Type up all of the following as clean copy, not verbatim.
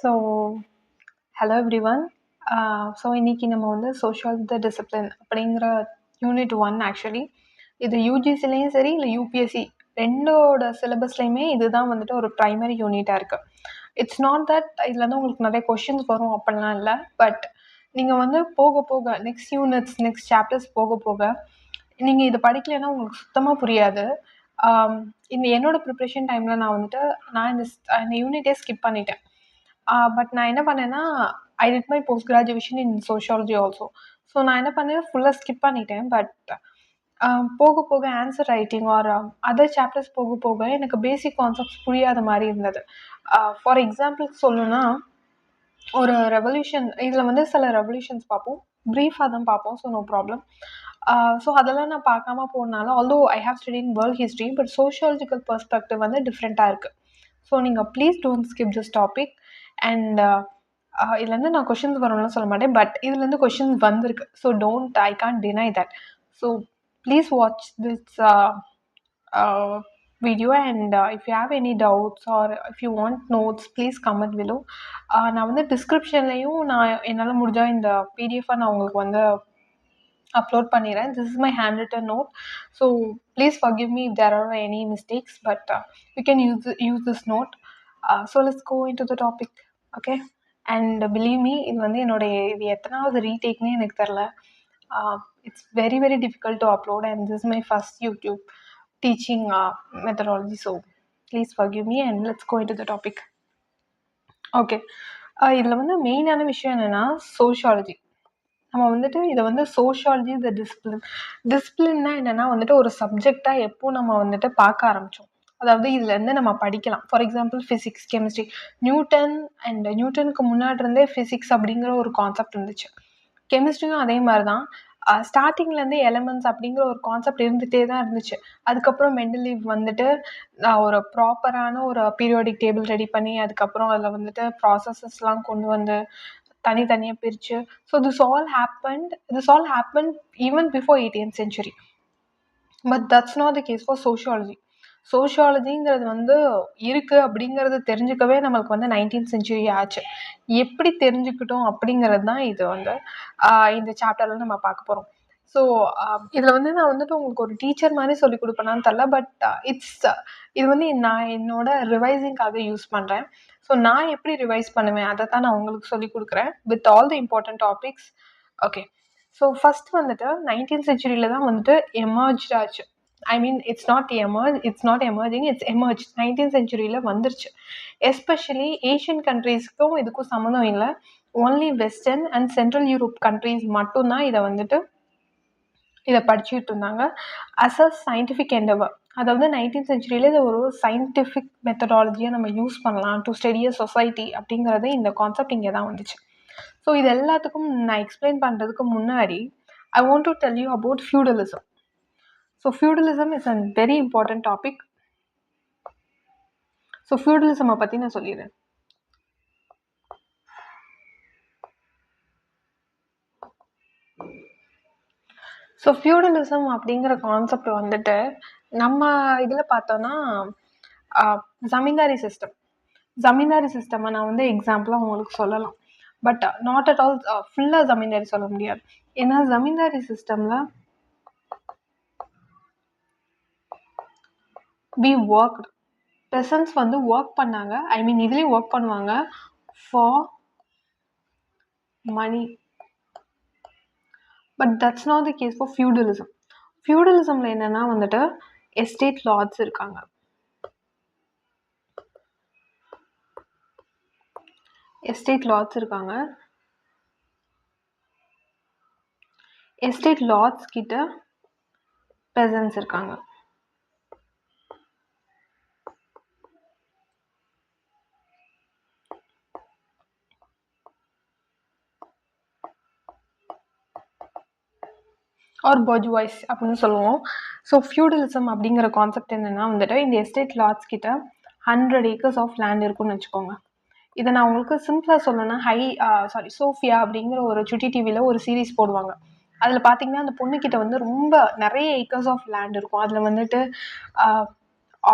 So hello everyone. So இன்னைக்கு நம்ம வந்து சோஷியல் த டிசிப்ளின் அப்படிங்கிற யூனிட் 1 ஆக்சுவலி இது யூஜிசிலையும் சரி இல்லை யூபிஎஸ்சி ரெண்டோட சிலபஸ்லையுமே இதுதான் வந்துட்டு ஒரு ப்ரைமரி யூனிட்டாக இருக்குது. இட்ஸ் நாட் தட் இதில் வந்து உங்களுக்கு நிறைய கொஷின்ஸ் வரும் அப்படிலாம் இல்லை. பட் நீங்கள் வந்து போக போக நெக்ஸ்ட் யூனிட்ஸ் நெக்ஸ்ட் சாப்டர்ஸ் போக போக நீங்கள் இதை படிக்கலைன்னா உங்களுக்கு சுத்தமாக புரியாது. இந்த என்னோட ப்ரிப்ரேஷன் டைமில் நான் இந்த யூனிட்டே ஸ்கிப் பண்ணிட்டேன். பட் நான் என்ன பண்ணேன்னா, I did my post graduation in sociology also. So நான் என்ன பண்ணேன், ஃபுல்லாக ஸ்கிப் பண்ணிட்டேன். பட் போக போக answer writing R other chapters போக போக எனக்கு பேசிக் கான்செப்ட்ஸ் புரியாத மாதிரி இருந்தது. ஃபார் எக்ஸாம்பிள் சொல்லணும்னா, ஒரு ரெவல்யூஷன் இதில் வந்து சில ரெவல்யூஷன்ஸ் பார்ப்போம், ப்ரீஃபாக தான் பார்ப்போம். So no problem. ஸோ அதெல்லாம் நான் பார்க்காம போனால although I have study in world history, but sociological perspective வந்து டிஃப்ரெண்ட்டாக இருக்குது. ஸோ நீங்கள் please don't skip this topic. And இதுலேருந்து நான் கொஷின்ஸ் வரும்னு சொல்ல மாட்டேன், பட் இதுலேருந்து கொஷின்ஸ் வந்திருக்கு. So I can't deny that. So please watch this video, and if you have any doubts or if you want notes, please comment below. நான் வந்து டிஸ்கிரிப்ஷன்லையும் நான் என்னால் முடிஞ்சால் இந்த பிடிஎஃபாக நான் உங்களுக்கு வந்து அப்லோட் பண்ணிடுறேன். This is my hand written note. So please forgive me if there are any mistakes, but you can use this note. So let's go into the topic. Okay, and believe me, இது வந்து இது எத்தனாவது ரீடேக்னே எனக்கு தெரில. It's very very difficult to upload, and this is my first YouTube teaching methodology. So please forgive me and let's go into the topic. Okay, இதில் வந்து மெயினான விஷயம் என்னென்னா சோஷியாலஜி. நம்ம வந்துட்டு இதை வந்து சோஷியாலஜி த டிசிப்ளின்னா என்னென்னா வந்துட்டு ஒரு சப்ஜெக்டாக எப்போ நம்ம வந்துட்டு பார்க்க ஆரம்பித்தோம், அதாவது இதுலேருந்து நம்ம படிக்கலாம். ஃபார் எக்ஸாம்பிள் ஃபிசிக்ஸ், கெமிஸ்ட்ரி, நியூட்டனுக்கு முன்னாடி இருந்தே ஃபிசிக்ஸ் அப்படிங்கிற ஒரு கான்செப்ட் இருந்துச்சு. கெமிஸ்ட்ரியும் அதே மாதிரி தான். ஸ்டார்டிங்லேருந்து எலமெண்ட்ஸ் அப்படிங்கிற ஒரு கான்செப்ட் இருந்துகிட்டே தான் இருந்துச்சு. அதுக்கப்புறம் மெண்டலீவ் வந்துட்டு ஒரு ப்ராப்பரான ஒரு பீரியாடிக் டேபிள் ரெடி பண்ணி அதுக்கப்புறம் அதில் வந்துட்டு ப்ராசஸஸ்லாம் கொண்டு வந்து தனித்தனியாக பிரித்து, so this all happened even before 18th century. But that's not the case for sociology. சோஷியாலஜிங்கிறது வந்து இருக்குது அப்படிங்கிறது தெரிஞ்சுக்கவே நம்மளுக்கு வந்து 19th century ஆச்சு. எப்படி தெரிஞ்சுக்கிட்டோம் அப்படிங்கிறது தான் இது வந்து இந்த சாப்டரில் நம்ம பார்க்க போகிறோம். ஸோ இதில் வந்து நான் வந்துட்டு உங்களுக்கு ஒரு டீச்சர் மாதிரி சொல்லிக் கொடுப்பேனான்னு தெரில, பட் இது வந்து நான் என்னோட ரிவைசிங்காக யூஸ் பண்ணுறேன். ஸோ நான் எப்படி ரிவைஸ் பண்ணுவேன் அதை தான் நான் உங்களுக்கு சொல்லிக் கொடுக்குறேன் with all the important topics. Okay, so first வந்துட்டு 19th century தான் வந்துட்டு எமர்ஜ் ஆச்சு. I mean it's not emerging, it's emerge. 19th century வந்துருச்சு. எஸ்பெஷலி ஏஷியன் கண்ட்ரீஸ்க்கும் இதுக்கும் சம்மந்தம் இல்லை. Only western and central Europe countries மட்டும்தான் இதை படிச்சுட்டு இருந்தாங்க அஸ் அ சயின்டிஃபிக் எண்டவர். அதாவது 19th century இது ஒரு சயின்டிஃபிக் மெத்தடாலஜியை நம்ம யூஸ் பண்ணலாம் டு ஸ்டடி அ சொசைட்டி அப்படிங்கிறது இந்த கான்செப்ட் இங்கே தான் வந்துச்சு. ஸோ இது எல்லாத்துக்கும் நான் எக்ஸ்பிளைன் பண்ணுறதுக்கு முன்னாடி I want to tell you about feudalism. So feudalism is a very important topic. So ஃபியூடலிசமை பற்றி நான் சொல்லிடுறேன். ஸோ ஃபியூடலிசம் அப்படிங்கிற கான்செப்ட் வந்துட்டு நம்ம இதில் பார்த்தோன்னா ஜமீன்தாரி சிஸ்டமை நான் வந்து எக்ஸாம்பிளாக உங்களுக்கு சொல்லலாம். பட் நாட் அட் ஆல் ஃபுல்லாக ஜமீன்தாரி சொல்ல முடியாது. ஏன்னா ஜமீன்தாரி சிஸ்டமில் வி ஒர்க், பெசன்ஸ் வந்து ஒர்க் பண்ணாங்க. ஐ மீன் இதுலேயும் ஒர்க் பண்ணுவாங்க for money. But that's not the case for feudalism. ஃபியூடலிசமில் என்னென்னா வந்துட்டு எஸ்டேட் லார்ட்ஸ் இருக்காங்க. எஸ்டேட் லார்ட்ஸ் கிட்ட பெசன்ஸ் இருக்காங்க. ஆர் பர்ஜுவாய்ஸ் அப்படின்னு சொல்லுவோம். ஸோ ஃபியூடலிசம் அப்படிங்கிற கான்செப்ட் என்னென்னா வந்துட்டு இந்த எஸ்டேட் லார்ட்ஸ் கிட்ட 100 acres ஆஃப் லேண்ட் இருக்குன்னு வச்சுக்கோங்க. இதை நான் உங்களுக்கு சிம்பிளாக சொல்லணும்னா சோஃபியா அப்படிங்கிற ஒரு சுட்டி டிவியில் ஒரு சீரீஸ் போடுவாங்க. அதில் பார்த்தீங்கன்னா அந்த பொண்ணுக்கிட்ட வந்து ரொம்ப நிறைய ஏக்கர்ஸ் ஆஃப் லேண்ட் இருக்கும். அதில் வந்துட்டு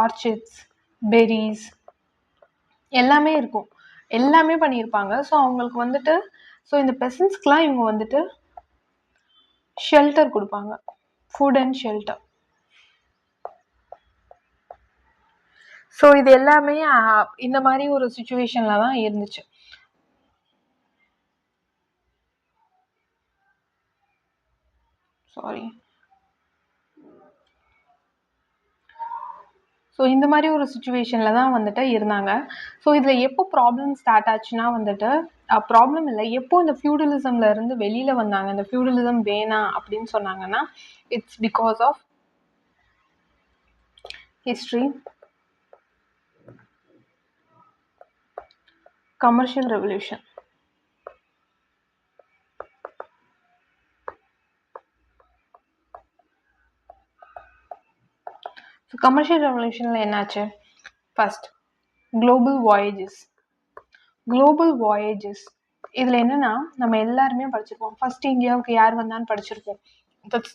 ஆர்ச்சிட்ஸ், பெரிஸ் எல்லாமே இருக்கும். எல்லாமே பண்ணியிருப்பாங்க. ஸோ அவங்களுக்கு வந்துட்டு ஸோ இந்த பெசன்ஸ்க்குலாம் இவங்க வந்துட்டு ஷெல்டர் கொடுப்பாங்க, ஃபுட் அண்ட் ஷெல்டர். ஸோ இது எல்லாமே இந்த மாதிரி ஒரு சுச்சுவேஷனில் தான் இருந்துச்சு. சாரி. ஸோ இந்த மாதிரி ஒரு சுச்சுவேஷனில் தான் வந்துட்டு இருந்தாங்க. ஸோ இதில் எப்போ ப்ராப்ளம் ஸ்டார்ட் ஆச்சுன்னா வந்துட்டு ப்ராப்ளம் இல்லை, எப்போ இந்த ஃபியூடலிசமில் இருந்து வெளியில் வந்தாங்க, இந்த ஃபியூடலிசம் வேணாம் அப்படின்னு சொன்னாங்கன்னா, it's because of history, commercial revolution. So commercial ரெவல்யூஷனில் என்னாச்சு? First global voyages. Global voyages இதில் என்னென்னா, நம்ம எல்லாருமே படிச்சிருப்போம். ஃபர்ஸ்ட் இந்தியாவுக்கு யார் வந்தான்னு படிச்சிருப்போம். That's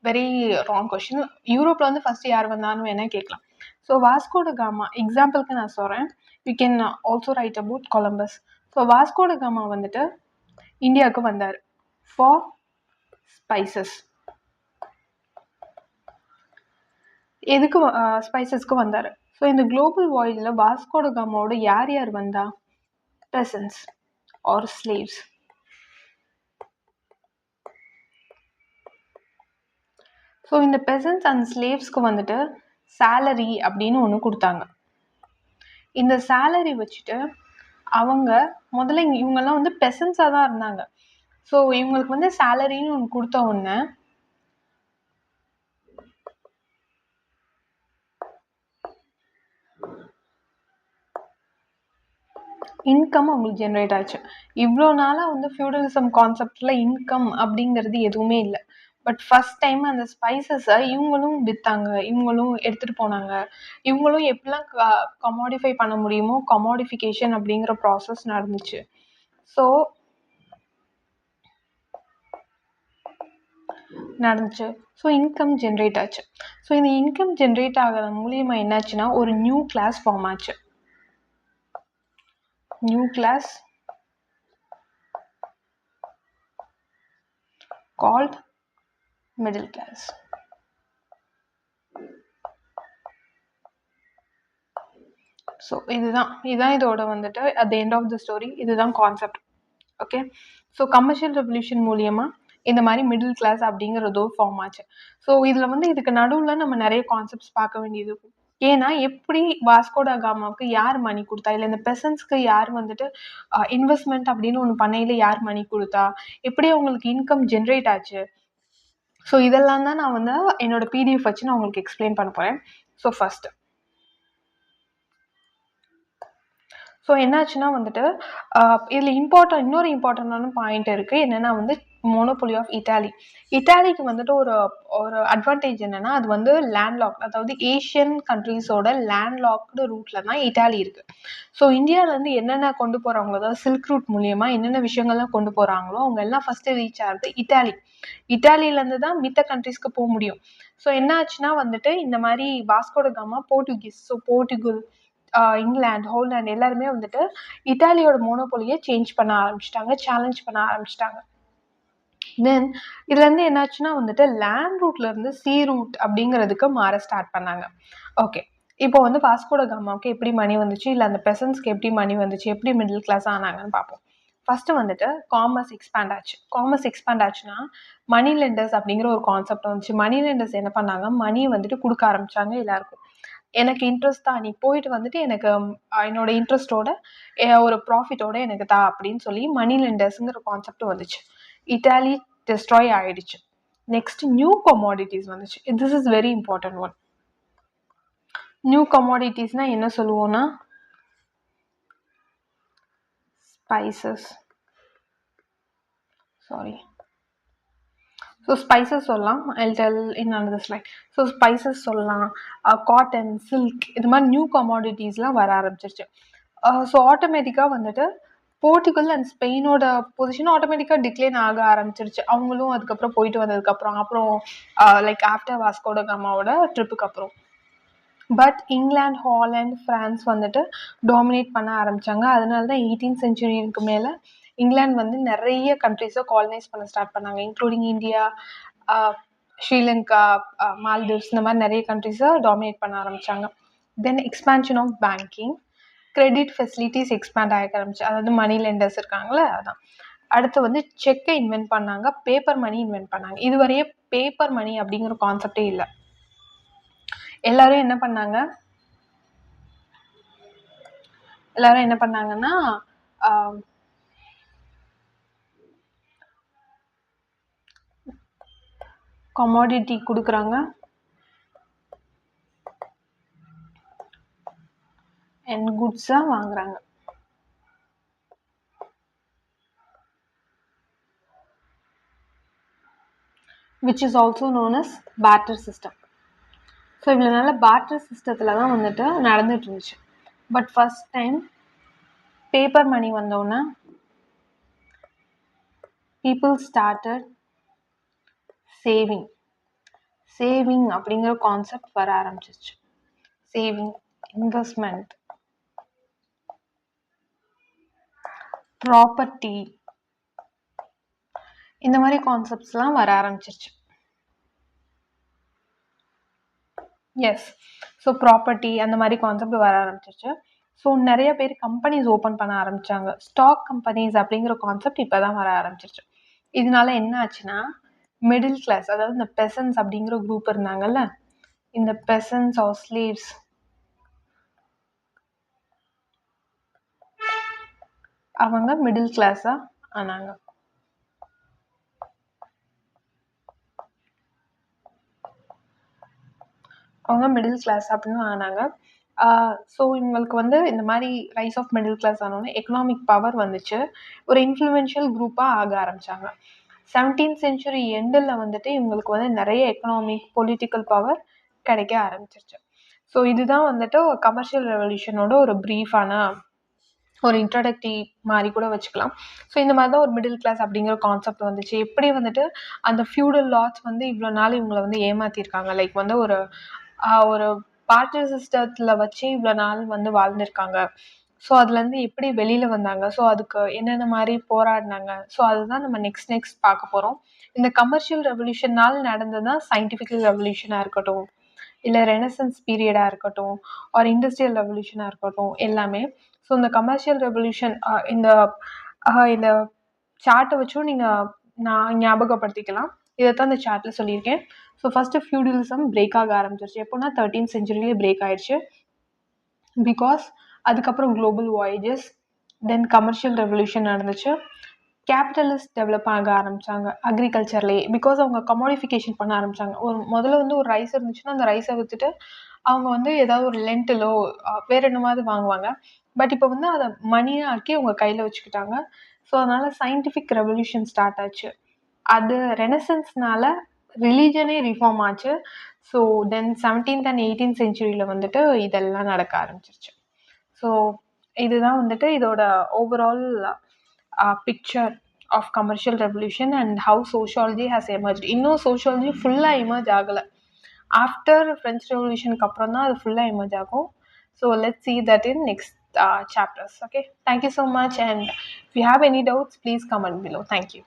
very wrong question. யூரோப்பில் வந்து ஃபர்ஸ்ட் யார் வந்தான்னு வேணால் கேட்கலாம். ஸோ வாஸ்கோட காமா எக்ஸாம்பிளுக்கு நான் சொல்கிறேன். You can also right about Columbus. So Vasco da Gama வந்துட்டு இந்தியாவுக்கு வந்தார் ஃபார் ஸ்பைசஸ். எதுக்கு ஸ்பைசஸ்க்கு வந்தார்? ஸோ இந்த குளோபல் வாய்ஸில் வாஸ்கோட காமாவோட யார் யார் வந்தா? பெசன்ஸ் ஆர் ஸ்லேவ்ஸ். ஸோ இந்த பெசன்ஸ் அண்ட் ஸ்லேவ்ஸ்க்கு வந்துட்டு சேலரி அப்படின்னு ஒன்று கொடுத்தாங்க. இந்த சேலரி வச்சுட்டு அவங்க முதல்ல இவங்கெல்லாம் வந்து பெசன்ஸாக தான் இருந்தாங்க. ஸோ இவங்களுக்கு வந்து சேலரின்னு ஒன்று கொடுத்த உடனே இன்கம் அவங்களுக்கு ஜென்ரேட் ஆச்சு. இவ்வளோ நாளாக வந்து ஃபியூடலிசம் கான்செப்டில் இன்கம் அப்படிங்கிறது எதுவுமே இல்லை. பட் ஃபர்ஸ்ட் டைம் அந்த ஸ்பைசஸை இவங்களும் விற்றாங்க, இவங்களும் எடுத்துகிட்டு போனாங்க. இவங்களும் எப்படிலாம் கமாடிஃபை பண்ண முடியுமோ கமாடிஃபிகேஷன் அப்படிங்கிற ப்ராசஸ் நடந்துச்சு. ஸோ இன்கம் ஜென்ரேட் ஆச்சு. ஸோ இந்த இன்கம் ஜென்ரேட் ஆகிறது மூலியமாக என்னாச்சுன்னா ஒரு நியூ கிளாஸ் ஃபார்ம் ஆச்சு. New class called middle class. So இதுதான் இதோட வந்துட்டு at the end of the story இதுதான் concept. Okay. So commercial revolution மூலியமாக இந்த மாதிரி மிடில் கிளாஸ் அப்படிங்கிறதோ ஃபார்ம் ஆச்சு. ஸோ இதில் வந்து இதுக்கு நடுவில் நம்ம நிறைய கான்செப்ட்ஸ் பார்க்க வேண்டியது இருக்கும். ஏன்னா எப்படி வாஸ்கோட காமாவுக்கு யார் மணி கொடுத்தா, இல்லை இந்த பெசன்ஸ்க்கு யார் வந்துட்டு இன்வெஸ்ட்மெண்ட் அப்படின்னு ஒன்று பண்ணையில் யார் மணி கொடுத்தா, எப்படி அவங்களுக்கு இன்கம் ஜென்ரேட் ஆச்சு. ஸோ இதெல்லாம் தான் நான் வந்து என்னோட பிடிஎஃப் வச்சு நான் உங்களுக்கு எக்ஸ்பிளைன் பண்ண போகிறேன். ஸோ ஃபர்ஸ்ட் என்னாச்சுன்னா வந்துட்டு இதில் இன்னொரு இம்பார்ட்டண்டான பாயிண்ட் இருக்குது. என்னென்னா வந்து மோனோபோலி ஆஃப் இட்டாலி. இட்டாலிக்கு வந்துட்டு ஒரு அட்வான்டேஜ் என்னென்னா, அது வந்து லேண்ட்லாக், அதாவது ஏஷியன் கண்ட்ரீஸோட லேண்ட்லாக்டு ரூட்டில் தான் இட்டாலி இருக்குது. ஸோ இந்தியாவிலேருந்து என்னென்ன கொண்டு போகிறாங்களோ, அதாவது சில்க் ரூட் மூலியமாக என்னென்ன விஷயங்கள்லாம் கொண்டு போகிறாங்களோ அவங்க எல்லாம் ஃபஸ்ட்டு ரீச் ஆகிறது இட்டாலி. இட்டாலியிலேருந்து தான் மித்த கண்ட்ரீஸ்க்கு போக முடியும். ஸோ என்ன ஆச்சுன்னா வந்துட்டு இந்த மாதிரி Vasco da Gama Portuguese, so Portugal, England, Holland எல்லாருமே வந்துட்டு இட்டாலியோட மோனோபோலியை சேஞ்ச் பண்ண ஆரம்பிச்சிட்டாங்க, சேலஞ்ச் பண்ண ஆரம்பிச்சிட்டாங்க. தென் இதுலேருந்து என்னாச்சுன்னா வந்துட்டு லேண்ட் ரூட்லேருந்து சீ ரூட் அப்படிங்கிறதுக்கு மாற ஸ்டார்ட் பண்ணாங்க. ஓகே. இப்போ வந்து வாஸ்கோட காமாவுக்கு எப்படி மணி வந்துச்சு, இல்லை அந்த பெசன்ஸ்க்கு எப்படி மணி வந்துச்சு, எப்படி மிடில் கிளாஸ் ஆனாங்கன்னு பார்ப்போம். ஃபஸ்ட்டு வந்துட்டு காமர்ஸ் எக்ஸ்பேண்ட் ஆச்சு. காமர்ஸ் எக்ஸ்பேண்ட் ஆச்சுன்னா மணி லெண்டர்ஸ் அப்படிங்கிற ஒரு கான்செப்ட் வந்துச்சு. மணி லெண்டர்ஸ் என்ன பண்ணாங்க, மணியை வந்துட்டு கொடுக்க ஆரம்பிச்சாங்க எல்லாருக்கும். எனக்கு இன்ட்ரெஸ்ட் தான், நீ போயிட்டு வந்துட்டு எனக்கு என்னோட இன்ட்ரெஸ்டோட ஒரு ப்ராஃபிட்டோட எனக்கு தா அப்படின்னு சொல்லி மணி லெண்டர்ஸுங்கிற கான்செப்ட் வந்துச்சு. இட்டாலி டெஸ்ட்ராய் ஆயிடுச்சு. நெக்ஸ்ட் நியூ கமாடிட்டிஸ் வந்துச்சு. This is very important one. New கமாடிட்டிஸ்னா என்ன சொல்லுவோம்னா ஸ்பைசஸ், ஸோ ஸ்பைசஸ் சொல்லலாம். I'll tell in another slide. So spices சொல்லலாம், காட்டன், சில்க், இது மாதிரி நியூ கமாடிட்டிஸ்லாம் வர ஆரம்பிச்சிருச்சு. ஸோ ஆட்டோமேட்டிக்காக வந்துட்டு போர்ச்சுகல் அண்ட் ஸ்பெயினோட பொசிஷன் ஆட்டோமேட்டிக்காக டிக்ளைன் ஆக ஆரம்பிச்சிருச்சு. அவங்களும் அதுக்கப்புறம் போயிட்டு வந்ததுக்கப்புறம் லைக் ஆஃப்டர் வாஸ்கோட காமாவோட ட்ரிப்புக்கு அப்புறம். பட் இங்கிலாந்து, ஹாலண்ட், ஃப்ரான்ஸ் வந்துட்டு டாமினேட் பண்ண ஆரம்பிச்சாங்க. அதனால தான் 18th செஞ்சுரிக்கு மேலே இங்கிலாந்து வந்து நிறைய கண்ட்ரிஸை காலனைஸ் பண்ண ஸ்டார்ட் பண்ணாங்க, இன்க்ளூடிங் இந்தியா, ஸ்ரீலங்கா, மால்தீவ்ஸ், இந்த மாதிரி நிறைய கண்ட்ரிஸை டாமினேட் பண்ண ஆரம்பிச்சாங்க. Then expansion of banking, credit facilities expand ஆக ஆரம்பிச்சு, அதாவது மணி லெண்டர்ஸ் இருக்காங்களே அதான். அடுத்து வந்து செக்கை இன்வென்ட் பண்ணாங்க, பேப்பர் மணி இன்வென்ட் பண்ணாங்க. இதுவரையே பேப்பர் மணி அப்படிங்கிற கான்செப்டே இல்லை. எல்லாரும் என்ன பண்ணாங்கன்னா கமாடிட்டி கொடுக்குறாங்க அண்ட் குட்ஸா வாங்குறாங்க. which is also known as barter system. So இவ்வளோ நாள் barter சிஸ்டத்தில் தான் வந்துட்டு நடந்துட்டு இருந்துச்சு. But first time paper money வந்தோன்னே people started சேவிங் அப்படிங்கிற கான்செப்ட் வர ஆரம்பிச்சிச்சு. சேவிங், இன்வெஸ்ட்மெண்ட், ப்ராப்பர்ட்டி, இந்த மாதிரி கான்செப்ட்ஸ்லாம் வர ஆரம்பிச்சிருச்சு. எஸ், ஸோ ப்ராப்பர்ட்டி அந்த மாதிரி கான்செப்ட் வர ஆரம்பிச்சிருச்சு. ஸோ நிறைய பேர் கம்பெனிஸ் ஓப்பன் பண்ண ஆரம்பிச்சாங்க. ஸ்டாக் கம்பெனிஸ் அப்படிங்கிற கான்செப்ட் இப்போ தான் வர ஆரம்பிச்சிருச்சு. இதனால என்ன ஆச்சுன்னா, மிடில் கிளாஸ், அதாவது இந்த பெசன்ஸ் அப்படிங்கிற குரூப் இருந்தாங்கல்ல, இந்த பெசன்ஸ் ஆர் ஸ்லேவ்ஸ், அவங்க மிடில் கிளாஸா ஆனாங்க. அவங்க மிடில் கிளாஸ் அப்படின்னு ஆனாங்க. ஸோ இவங்களுக்கு வந்து இந்த மாதிரி ரைஸ் ஆஃப் மிடில் கிளாஸ் ஆனோடனே எக்கனாமிக் பவர் வந்துச்சு, ஒரு இன்ஃப்ளூயன்ஷியல் குரூப்பாக ஆக ஆரம்பித்தாங்க. 17th செஞ்சுரி எண்டில் வந்துட்டு இவங்களுக்கு வந்து நிறைய எக்கனாமிக், பொலிட்டிக்கல் பவர் கிடைக்க ஆரம்பிச்சிருச்சு. ஸோ இதுதான் வந்துட்டு கமர்ஷியல் ரெவல்யூஷனோட ஒரு ப்ரீஃபான ஒரு இன்ட்ரடக்டிவ் மாதிரி கூட வச்சுக்கலாம். ஸோ இந்த மாதிரி தான் ஒரு மிடில் கிளாஸ் அப்படிங்கிற கான்செப்ட் வந்துச்சு. எப்படி வந்துட்டு அந்த ஃபியூடல் லாட்ஸ் வந்து இவ்வளோ நாள் இவங்களை வந்து ஏமாற்றிருக்காங்க, லைக் வந்து ஒரு பார்ட்டர் சிஸ்டத்தில் வச்சு இவ்வளோ நாள் வந்து வாழ்ந்திருக்காங்க. ஸோ அதுலேருந்து எப்படி வெளியில் வந்தாங்க, ஸோ அதுக்கு என்னென்ன மாதிரி போராடினாங்க, ஸோ அதுதான் நம்ம நெக்ஸ்ட் பார்க்க போகிறோம். இந்த கமர்ஷியல் ரெவல்யூஷனால் நடந்ததுதான் சயின்டிஃபிக்கல் ரெவல்யூஷனாக இருக்கட்டும், இல்லை ரெனசன்ஸ் பீரியடாக இருக்கட்டும், ஒரு இண்டஸ்ட்ரியல் ரெவல்யூஷனாக இருக்கட்டும், எல்லாமே. ஸோ இந்த கமர்ஷியல் ரெவல்யூஷன் இந்த இந்த சார்ட்டை வச்சும் நான் ஞாபகப்படுத்திக்கலாம். இதைத்தான் இந்த சார்ட்டில் சொல்லியிருக்கேன். ஸோ ஃபஸ்ட்டு ஃபியூடலிசம் பிரேக் ஆக ஆரம்பிச்சிருச்சு. எப்போனா 13th செஞ்சுரியிலே பிரேக் ஆயிடுச்சு. பிகாஸ் அதுக்கப்புறம் குளோபல் வாயேஜஸ், தென் கமர்ஷியல் ரெவல்யூஷன் நடந்துச்சு, கேபிட்டலிஸ்ட் டெவலப் ஆக ஆரம்பித்தாங்க அக்ரிகல்ச்சர்லேயே. பிகாஸ் அவங்க கமாடிஃபிகேஷன் பண்ண ஆரம்பித்தாங்க. முதல்ல வந்து ஒரு ரைஸ் இருந்துச்சுன்னா அந்த ரைஸை விற்றுட்டு அவங்க வந்து ஏதாவது ஒரு லென்ட்டிலோ வேறு என்னமாவது வாங்குவாங்க. பட் இப்போ வந்து அதை மணியாக ஆக்கி அவங்க கையில் வச்சுக்கிட்டாங்க. ஸோ அதனால் சயின்டிஃபிக் ரெவல்யூஷன் ஸ்டார்ட் ஆச்சு. அது ரெனசன்ஸ்னால ரிலீஜனே ரிஃபார்ம் ஆச்சு. So then 17th and 18th செஞ்சுரியில் வந்துட்டு இதெல்லாம் நடக்க ஆரம்பிச்சிருச்சு. ஸோ இதுதான் வந்துட்டு இதோட overall picture of commercial revolution and how sociology has emerge. இன்னும் சோஷியாலஜி ஃபுல்லாக எமர்ஜ் ஆகலை. ஆஃப்டர் ஃப்ரெஞ்ச் ரெவல்யூஷனுக்கு அப்புறம் தான் அது ஃபுல்லாக எமர்ஜ் ஆகும். So let's see that in next chapters. Okay, thank you so much, and if you have any doubts, please comment below. Thank you.